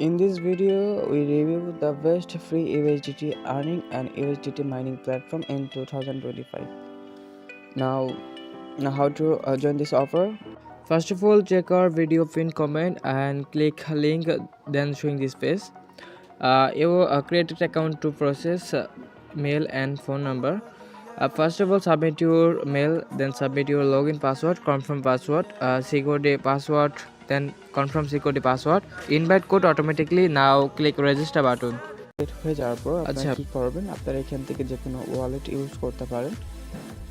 In this video, we review the best free USDT earning and USDT mining platform in 2025. Now, how to join this offer? First of all, check our video pinned comment and click link then showing this page. You create an account to process mail and phone number. First of all, submit your mail, then submit your login password, confirm password, security password, then confirm security password. Invite code automatically. Now click register button. Set হয়ে যাওয়ার পর আপনারা কি করবেন, আপনারা এখান থেকে যে কোনো ওয়ালেট ইউজ করতে পারেন।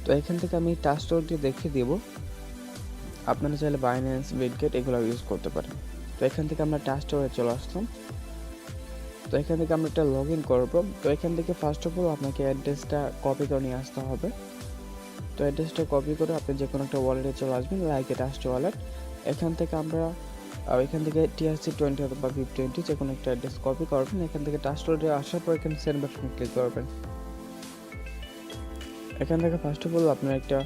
তো এখান থেকে আমি টাচ স্টোর দিয়ে দেখিয়ে দেব। আপনারা চাইলে বাইন্যান্স, বিটগেট এগুলো ইউজ করতে পারেন। তো এখান থেকে আমরা টাচ স্টোরে চলে আসলাম। তো এখান থেকে আমরা একটা লগ ইন করবো। তো এখান থেকে ফার্স্ট অফ অল আপনাকে অ্যাড্রেসটা কপি করে নিয়ে আসতে হবে। তো অ্যাড্রেসটা কপি করে আপনি যে কোনো একটা ওয়ালেটে চলে আসবেন, লাইক এ ট্রাস্ট ওয়ালেট। এখান থেকে আমরা এখান থেকে TRC20 অথবা VIP20 যে কোনো একটা অ্যাড্রেস কপি করবেন। এখান থেকে ট্রাস্ট ওয়ালেটে আসার পর এখানে সেন্ড বাটনে ক্লিক করবেন। এখান থেকে ফার্স্ট অফ অল আপনার একটা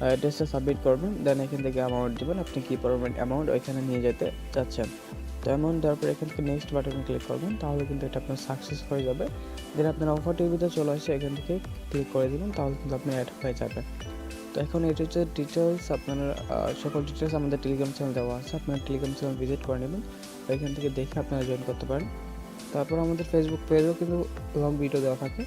অ্যাড্রেসটা সাবমিট করবেন, দেন এখান থেকে অ্যামাউন্ট দেবেন। আপনি কী পরিমাণ অ্যামাউন্ট ওইখানে নিয়ে যেতে চাচ্ছেন। তো অ্যামাউন্ট দেওয়ার পর এখান থেকে নেক্সট বাটনে ক্লিক করবেন, তাহলে কিন্তু এটা আপনার সাকসেস হয়ে যাবে। দেন আপনার অফার টিভিতে চলে আসে, এখান থেকে ক্লিক করে দেবেন, তাহলে কিন্তু আপনি অ্যাড হয়ে যাবেন। তো এখন এটা হচ্ছে ডিটেলস, আপনার সকল ডিটেলস আমাদের টেলিগ্রাম চ্যানেল দেওয়া আছে। আপনার টেলিগ্রাম চ্যানেল ভিজিট করে নেবেন, এখান থেকে দেখে আপনারা জয়েন করতে পারেন। তারপর আমাদের ফেসবুক পেজেও কিন্তু লং ভিডিও দেওয়া থাকে।